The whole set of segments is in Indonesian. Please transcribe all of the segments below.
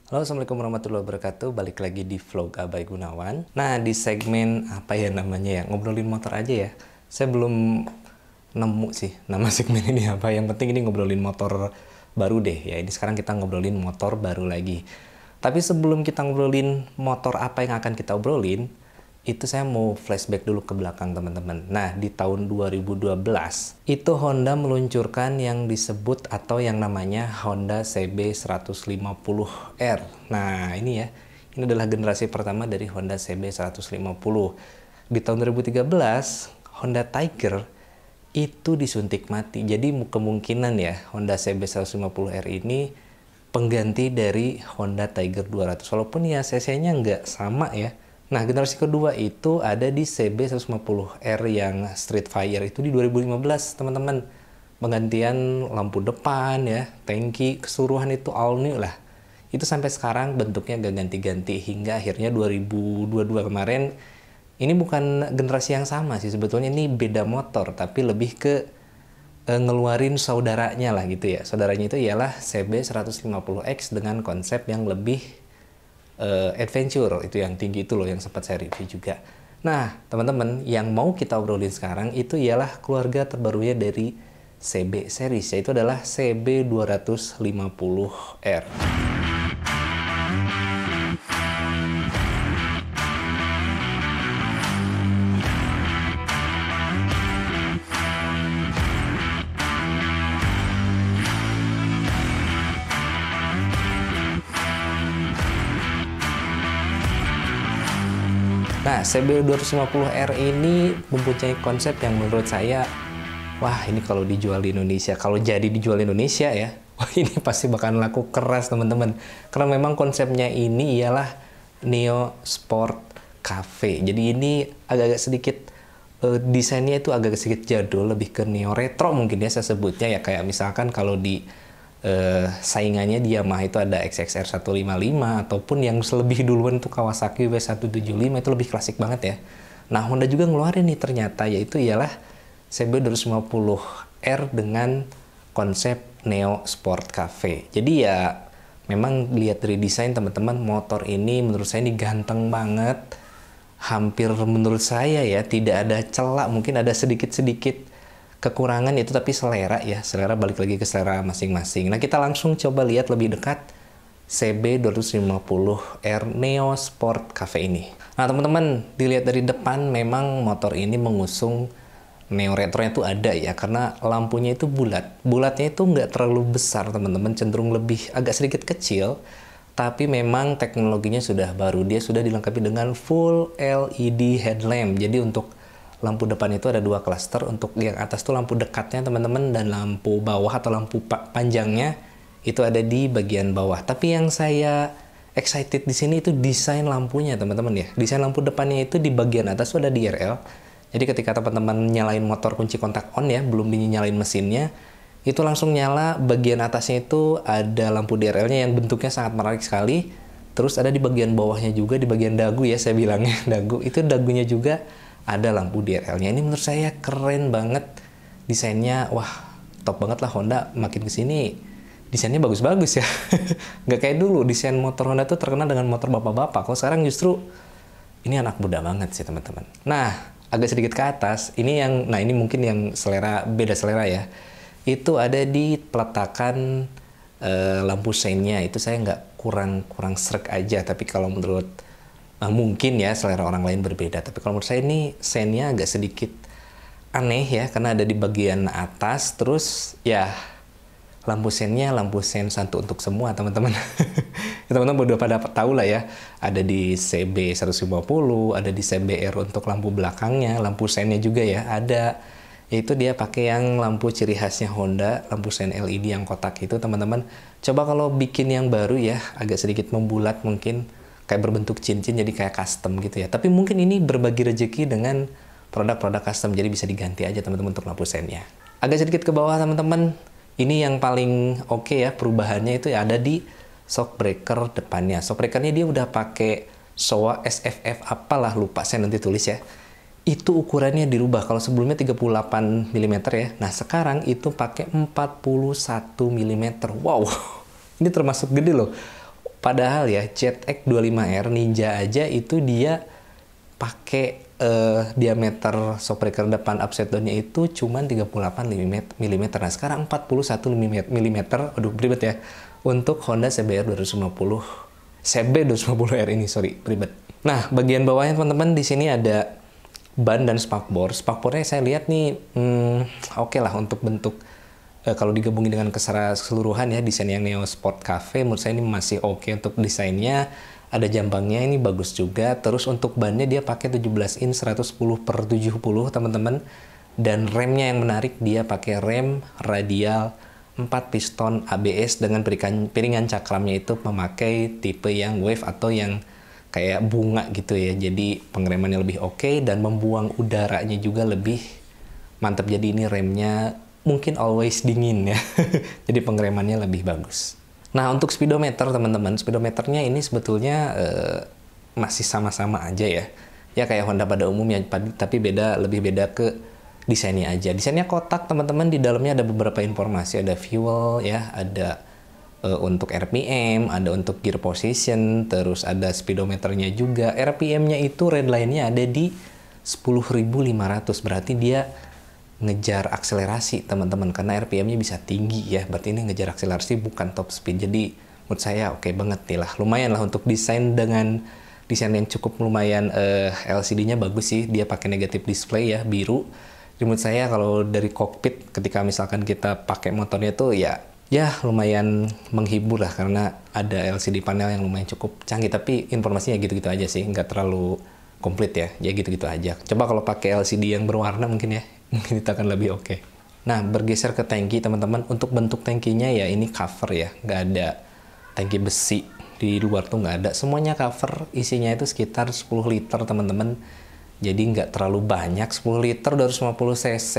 Halo, Assalamualaikum warahmatullahi wabarakatuh. Balik lagi di vlog Abai Gunawan. Nah, di segmen apa ya namanya ya, ngobrolin motor aja ya. Saya belum nemu sih nama segmen ini apa. Yang penting ini ngobrolin motor baru deh ya. Ini sekarang kita ngobrolin motor baru lagi. Tapi sebelum kita ngobrolin motor apa yang akan kita obrolin, itu saya mau flashback dulu ke belakang teman-teman. Nah, di tahun 2012, itu Honda meluncurkan yang disebut atau yang namanya Honda CB 150R. Nah, ini ya, ini adalah generasi pertama dari Honda CB 150. Di tahun 2013, Honda Tiger itu disuntik mati. Jadi kemungkinan ya, Honda CB 150R ini pengganti dari Honda Tiger 200. Walaupun ya cc-nya nggak sama ya. Nah, generasi kedua itu ada di CB 150R yang Street Fire itu di 2015, teman-teman. Penggantian lampu depan ya, tangki, keseluruhan itu all new lah. Itu sampai sekarang bentuknya gak ganti-ganti hingga akhirnya 2022 kemarin. Ini bukan generasi yang sama sih, sebetulnya ini beda motor, tapi lebih ke ngeluarin saudaranya lah gitu ya. Saudaranya itu ialah CB 150X dengan konsep yang lebih adventure, itu yang tinggi itu loh yang sempat saya review juga. Nah, teman-teman, yang mau kita obrolin sekarang itu ialah keluarga terbarunya dari CB series, yaitu adalah CB 250R. Nah, CB 250R ini mempunyai konsep yang menurut saya, wah ini kalau dijual di Indonesia, kalau jadi dijual di Indonesia ya, wah ini pasti bakalan laku keras teman-teman. Karena memang konsepnya ini ialah Neo Sport Cafe. Jadi ini agak-agak sedikit, desainnya itu agak sedikit jadul, lebih ke neo retro mungkin ya saya sebutnya ya. Kayak misalkan kalau di saingannya di Yamaha itu ada XXR 155 ataupun yang lebih duluan itu Kawasaki W175, itu lebih klasik banget ya. Nah, Honda juga ngeluarin nih ternyata, yaitu ialah CB 250R dengan konsep Neo Sport Cafe. Jadi ya memang lihat dari desain teman-teman, motor ini menurut saya ini ganteng banget. Hampir menurut saya ya tidak ada celah, mungkin ada sedikit-sedikit kekurangan itu, tapi selera ya, selera balik lagi ke selera masing-masing. Nah, kita langsung coba lihat lebih dekat CB 250R Neo Sport Cafe ini. Nah, teman-teman, dilihat dari depan memang motor ini mengusung neo retronya itu ada ya, karena lampunya itu bulat. Bulatnya itu nggak terlalu besar teman-teman, cenderung lebih agak sedikit kecil, tapi memang teknologinya sudah baru. Dia sudah dilengkapi dengan full LED headlamp. Jadi untuk lampu depan itu ada dua klaster. Untuk yang atas tuh lampu dekatnya teman-teman, dan lampu bawah atau lampu panjangnya itu ada di bagian bawah. Tapi yang saya excited di sini itu desain lampunya teman-teman ya. Desain lampu depannya itu di bagian atas tuh ada DRL. Jadi ketika teman-teman nyalain motor kunci kontak on ya, belum dinyalain mesinnya, itu langsung nyala. Bagian atasnya itu ada lampu DRL-nya yang bentuknya sangat menarik sekali. Terus ada di bagian bawahnya juga, di bagian dagu ya saya bilangnya, dagu. Itu dagunya juga ada lampu DRL-nya. Ini menurut saya keren banget. Desainnya, wah top banget lah Honda. Makin kesini desainnya bagus-bagus ya. Nggak kayak dulu, desain motor Honda tuh terkenal dengan motor bapak-bapak. Kalau sekarang justru ini anak muda banget sih teman-teman. Nah, agak sedikit ke atas, ini yang, nah ini mungkin yang selera, beda selera ya. Itu ada di peletakan lampu seinnya. Itu saya nggak kurang srek aja. Tapi kalau menurut mungkin ya selera orang lain berbeda, tapi kalau menurut saya ini sennya agak sedikit aneh ya, karena ada di bagian atas. Terus ya lampu sennya lampu sen satu untuk semua teman-teman. Teman-teman udah pada tahu lah ya, ada di CB 150, ada di CBR untuk lampu belakangnya, lampu sennya juga ya ada. Yaitu dia pakai yang lampu ciri khasnya Honda, lampu sen LED yang kotak itu teman-teman. Coba kalau bikin yang baru ya, agak sedikit membulat mungkin, kayak berbentuk cincin, jadi kayak custom gitu ya. Tapi mungkin ini berbagi rezeki dengan produk-produk custom, jadi bisa diganti aja teman-teman untuk lampu sennya. Agak sedikit ke bawah teman-teman, ini yang paling oke ya perubahannya itu ya, ada di shock breaker depannya. Shock breakernya dia udah pakai Showa SFF apalah, lupa saya nanti tulis ya. Itu ukurannya dirubah. Kalau sebelumnya 38 mm ya, nah sekarang itu pakai 41 mm. Wow, ini termasuk gede loh. Padahal ya ZX 25R Ninja aja itu dia pakai diameter shockbreaker depan upside down-nya itu cuman 38 mm. Nah sekarang 41 mm. Aduh ribet ya. Untuk Honda CBR 250 CB250R ini, sorry, ribet. Nah bagian bawahnya teman-teman di sini ada ban dan spakbor. Spakbornya saya lihat nih oke lah untuk bentuk. Kalau digabungin dengan keseluruhan ya, desain yang Neo Sport Cafe menurut saya ini masih oke untuk desainnya. Ada jambangnya ini bagus juga. Terus untuk bannya dia pakai 17 in 110/70 teman-teman. Dan remnya yang menarik, dia pakai rem radial 4 piston ABS dengan piringan cakramnya itu memakai tipe yang wave atau yang kayak bunga gitu ya. Jadi pengeremannya lebih oke dan membuang udaranya juga lebih mantap. Jadi ini remnya mungkin always dingin ya. Jadi pengeremannya lebih bagus. Nah untuk speedometer teman-teman, speedometernya ini sebetulnya masih sama-sama aja ya. Ya kayak Honda pada umumnya, tapi lebih beda ke desainnya aja. Desainnya kotak teman-teman, di dalamnya ada beberapa informasi, ada fuel ya, ada untuk RPM, ada untuk gear position, terus ada speedometernya juga. RPM-nya itu redline-nya ada di 10.500, berarti dia ngejar akselerasi teman-teman, karena RPM-nya bisa tinggi ya, berarti ini ngejar akselerasi bukan top speed. Jadi menurut saya oke banget nih lah, lumayan lah untuk desain dengan desain yang cukup lumayan. LCD-nya bagus sih, dia pakai negatif display ya, biru. Jadi menurut saya kalau dari kokpit ketika misalkan kita pakai motornya tuh ya lumayan menghibur lah, karena ada LCD panel yang lumayan cukup canggih, tapi informasinya gitu-gitu aja sih, nggak terlalu komplit ya gitu-gitu aja. Coba kalau pakai LCD yang berwarna mungkin itu akan lebih oke. Nah bergeser ke tangki teman-teman, untuk bentuk tangkinya ya ini cover ya, nggak ada tangki besi di luar tuh nggak ada, semuanya cover. Isinya itu sekitar 10 liter teman-teman, jadi nggak terlalu banyak. 10 liter 250 cc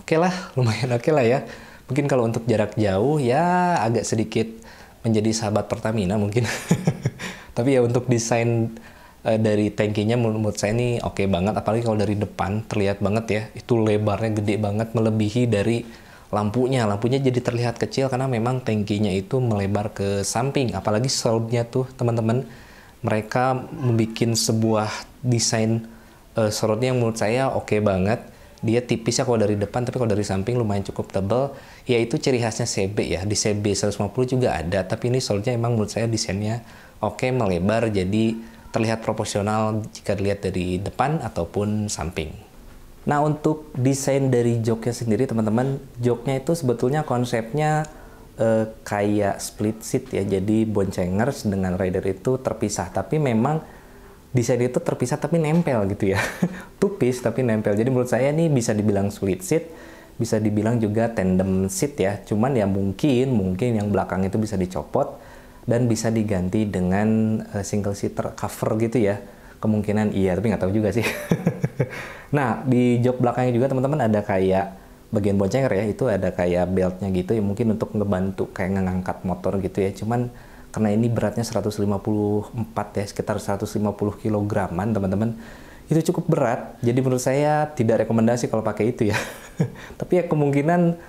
oke lah, lumayan oke lah ya. Mungkin kalau untuk jarak jauh ya agak sedikit menjadi sahabat Pertamina mungkin. Tapi ya untuk desain dari tangkinya menurut saya ini oke banget, apalagi kalau dari depan terlihat banget ya, itu lebarnya gede banget melebihi dari lampunya. Lampunya jadi terlihat kecil karena memang tangkinya itu melebar ke samping, apalagi shroud-nya tuh teman-teman. Mereka membuat sebuah desain shroud-nya yang menurut saya oke banget. Dia tipis ya kalau dari depan, tapi kalau dari samping lumayan cukup tebal. Yaitu ciri khasnya CB ya, di CB 150 juga ada, tapi ini shroud-nya emang menurut saya desainnya oke, melebar, jadi terlihat proporsional jika dilihat dari depan ataupun samping. Nah untuk desain dari joknya sendiri teman-teman, joknya itu sebetulnya konsepnya kayak split seat ya, jadi boncengers dengan rider itu terpisah, tapi memang desain itu terpisah tapi nempel gitu ya. Tupis tapi nempel, jadi menurut saya ini bisa dibilang split seat, bisa dibilang juga tandem seat ya, cuman ya mungkin yang belakang itu bisa dicopot dan bisa diganti dengan single seater cover gitu ya. Kemungkinan iya, tapi nggak tahu juga sih. Nah, di jok belakangnya juga teman-teman ada kayak bagian boncenger ya, itu ada kayak beltnya gitu ya, mungkin untuk ngebantu kayak ngangkat motor gitu ya. Cuman karena ini beratnya 154 ya, sekitar 150 kilograman teman-teman. Itu cukup berat, jadi menurut saya tidak rekomendasi kalau pakai itu ya. Tapi ya kemungkinan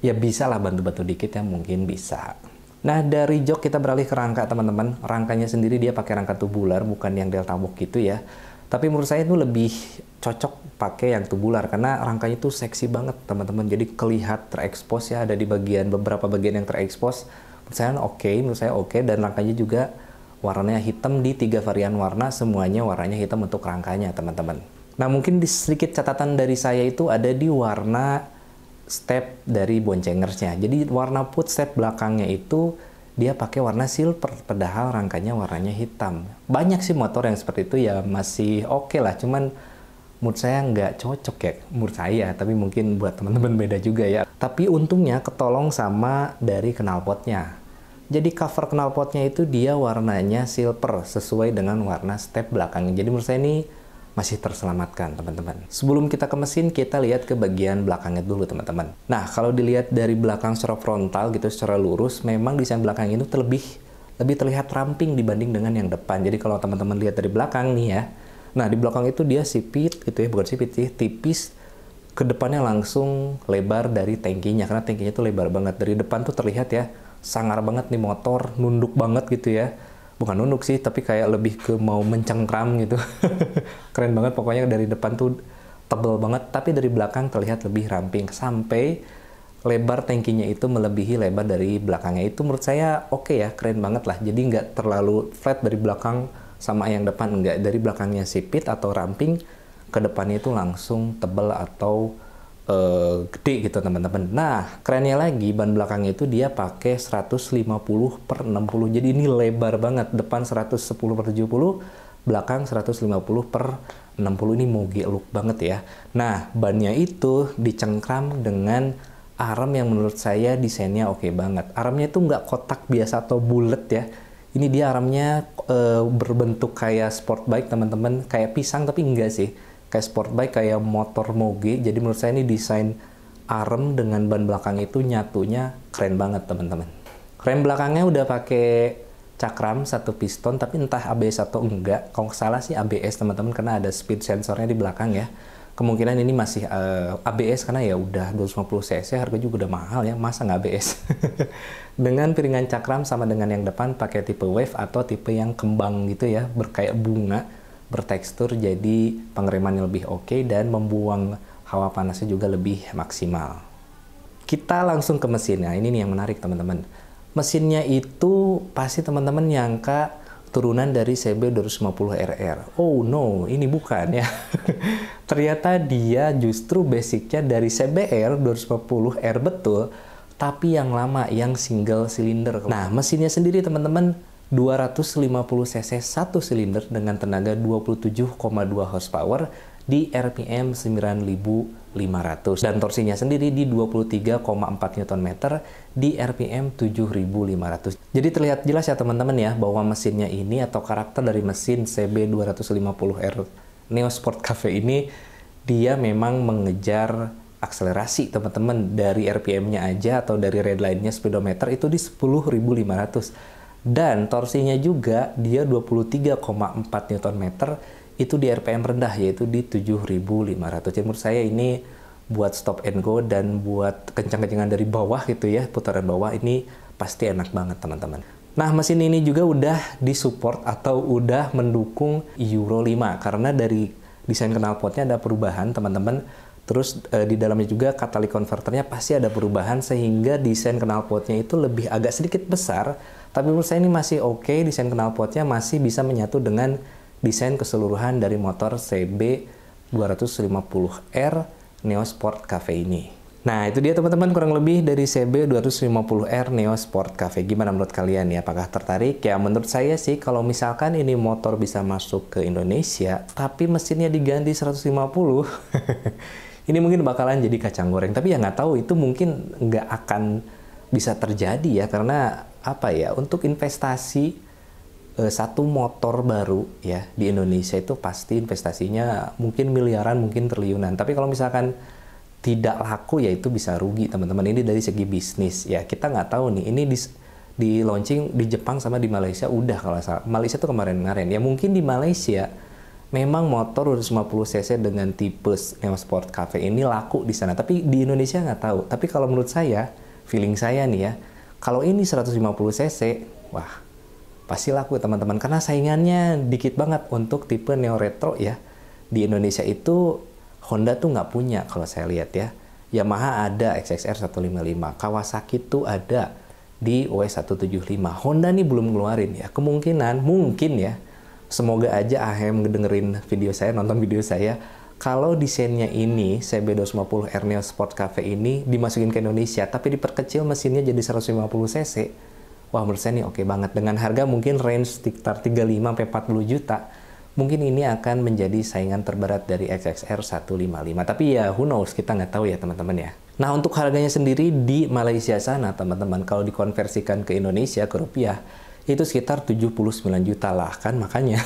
ya bisa lah bantu-bantu dikit ya, mungkin bisa. Nah dari jok kita beralih ke rangka teman-teman. Rangkanya sendiri dia pakai rangka tubular, bukan yang delta box gitu ya. Tapi menurut saya itu lebih cocok pakai yang tubular karena rangkanya itu seksi banget teman-teman. Jadi kelihatan terekspos ya, ada di beberapa bagian yang terekspos. Menurut saya oke, dan rangkanya juga warnanya hitam di 3 varian warna, semuanya warnanya hitam untuk rangkanya teman-teman. Nah mungkin sedikit catatan dari saya itu ada di warna step dari boncengersnya. Jadi warna put step belakangnya itu dia pakai warna silver, padahal rangkanya warnanya hitam. Banyak sih motor yang seperti itu ya, masih oke lah, cuman menurut saya nggak cocok ya, menurut saya, tapi mungkin buat teman-teman beda juga ya. Tapi untungnya ketolong sama dari knalpotnya. Jadi cover knalpotnya itu dia warnanya silver sesuai dengan warna step belakangnya. Jadi menurut saya ini masih terselamatkan teman-teman. Sebelum kita ke mesin, kita lihat ke bagian belakangnya dulu teman-teman. Nah kalau dilihat dari belakang secara frontal gitu, secara lurus, memang desain belakang ini tuh lebih terlihat ramping dibanding dengan yang depan. Jadi kalau teman-teman lihat dari belakang nih ya, nah di belakang itu dia sipit gitu ya, bukan sipit sih, tipis. Ke depannya langsung lebar dari tangkinya, karena tangkinya tuh lebar banget. Dari depan tuh terlihat ya, sangar banget nih motor, nunduk banget gitu ya. bukan nunduk sih, tapi kayak lebih ke mau mencengkram gitu. Keren banget pokoknya, dari depan tuh tebel banget, tapi dari belakang terlihat lebih ramping, sampai lebar tangkinya itu melebihi lebar dari belakangnya. Itu menurut saya oke ya, keren banget lah. Jadi nggak terlalu flat dari belakang sama yang depan, nggak, dari belakangnya sipit atau ramping, ke depannya itu langsung tebel atau gede gitu teman-teman. Nah, kerennya lagi ban belakangnya itu dia pakai 150/60. Jadi ini lebar banget. Depan 110/70, belakang 150/60. Ini moge look banget ya. Nah, bannya itu dicengkram dengan arm yang menurut saya desainnya oke banget. Armnya itu nggak kotak biasa atau bulat ya. Ini dia armnya berbentuk kayak sport bike teman-teman. Kayak pisang tapi enggak sih. Kayak sport bike, kayak motor moge. Jadi menurut saya ini desain arm dengan ban belakang itu nyatunya keren banget teman-teman. Rem belakangnya udah pakai cakram 1 piston, tapi entah ABS atau enggak. Kalau nggak salah sih ABS teman-teman, karena ada speed sensornya di belakang ya. Kemungkinan ini masih ABS karena ya udah 250 cc, harga juga udah mahal ya, masa nggak ABS. Dengan piringan cakram sama dengan yang depan pakai tipe wave atau tipe yang kembang gitu ya, berkayak bunga, bertekstur, jadi pengeremannya lebih oke dan membuang hawa panasnya juga lebih maksimal. Kita langsung ke mesinnya. Ini nih yang menarik teman-teman. Mesinnya itu pasti teman-teman nyangka turunan dari CB 250RR. Oh no, ini bukan ya. Ternyata dia justru basicnya dari CBR 250R betul, tapi yang lama, yang single cylinder. Nah, mesinnya sendiri teman-teman 250 cc 1 silinder dengan tenaga 27,2 horsepower di RPM 9.500 dan torsinya sendiri di 23,4 Nm di RPM 7.500. Jadi terlihat jelas ya teman-teman ya bahwa mesinnya ini atau karakter dari mesin CB 250R Neo Sport Cafe ini dia memang mengejar akselerasi teman-teman. Dari RPM-nya aja atau dari redline-nya speedometer itu di 10.500. Dan torsinya juga dia 23,4 Nm itu di RPM rendah, yaitu di 7.500. Jadi menurut saya ini buat stop and go dan buat kencang-kencangan dari bawah gitu ya, putaran bawah, ini pasti enak banget teman-teman. Nah, mesin ini juga udah disupport atau udah mendukung Euro 5 karena dari desain knalpotnya ada perubahan teman-teman. Terus di dalamnya juga catalytic converternya pasti ada perubahan sehingga desain knalpotnya itu lebih agak sedikit besar. Tapi menurut saya ini masih oke, desain knalpotnya masih bisa menyatu dengan desain keseluruhan dari motor CB 250R Neo Sport Cafe ini. Nah, itu dia teman-teman kurang lebih dari CB 250R Neo Sport Cafe. Gimana menurut kalian ya? Apakah tertarik? Ya menurut saya sih kalau misalkan ini motor bisa masuk ke Indonesia, tapi mesinnya diganti 150, ini mungkin bakalan jadi kacang goreng. Tapi ya nggak tahu, itu mungkin nggak akan bisa terjadi ya, karena apa ya, untuk investasi satu motor baru ya di Indonesia itu pasti investasinya mungkin miliaran, mungkin triliunan. Tapi kalau misalkan tidak laku ya itu bisa rugi teman-teman. Ini dari segi bisnis ya, kita nggak tahu nih, ini di launching di Jepang sama di Malaysia udah, kalau salah Malaysia tuh kemarin-kemarin ya. Mungkin di Malaysia memang motor 250 cc dengan tipe Neo Sport Cafe ini laku di sana, tapi di Indonesia nggak tahu. Tapi kalau menurut saya, feeling saya nih ya, kalau ini 150 cc, wah pasti laku teman-teman, karena saingannya dikit banget. Untuk tipe Neo Retro ya, di Indonesia itu Honda tuh nggak punya kalau saya lihat ya. Yamaha ada XXR 155, Kawasaki tuh ada di OS175. Honda nih belum ngeluarin ya, kemungkinan, mungkin ya, semoga aja AHM ngedengerin video saya, nonton video saya, kalau desainnya ini CB250R Neo Sport Cafe ini dimasukin ke Indonesia tapi diperkecil mesinnya jadi 150 cc, wah menurut saya ini oke banget. Dengan harga mungkin range sekitar 35-40 juta, mungkin ini akan menjadi saingan terberat dari XXR 155. Tapi ya who knows, kita nggak tahu ya teman-teman ya. Nah, untuk harganya sendiri di Malaysia sana teman-teman, kalau dikonversikan ke Indonesia ke rupiah itu sekitar 79 juta lah kan, makanya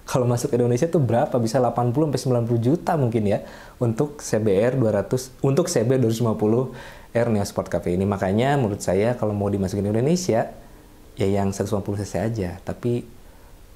kalau masuk ke Indonesia tuh berapa? Bisa 80-90 juta mungkin ya untuk CBR 200, untuk CB 250R Neo Sport Cafe ini. Makanya menurut saya kalau mau dimasukin ke Indonesia ya yang 150 cc aja, tapi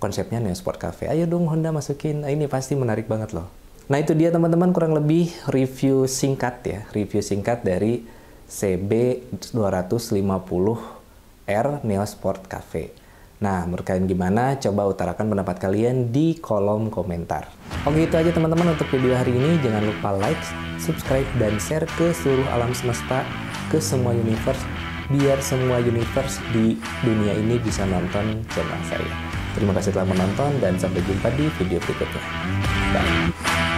konsepnya Neo Sport Cafe. Ayo dong Honda masukin, ini pasti menarik banget loh. Nah, itu dia teman-teman kurang lebih review singkat ya, review singkat dari CB 250R Neo Sport Cafe. Nah, menurut kalian gimana? Coba utarakan pendapat kalian di kolom komentar. Oke, itu aja teman-teman untuk video hari ini. Jangan lupa like, subscribe, dan share ke seluruh alam semesta, ke semua universe, biar semua universe di dunia ini bisa nonton channel saya. Terima kasih telah menonton dan sampai jumpa di video berikutnya. Bye.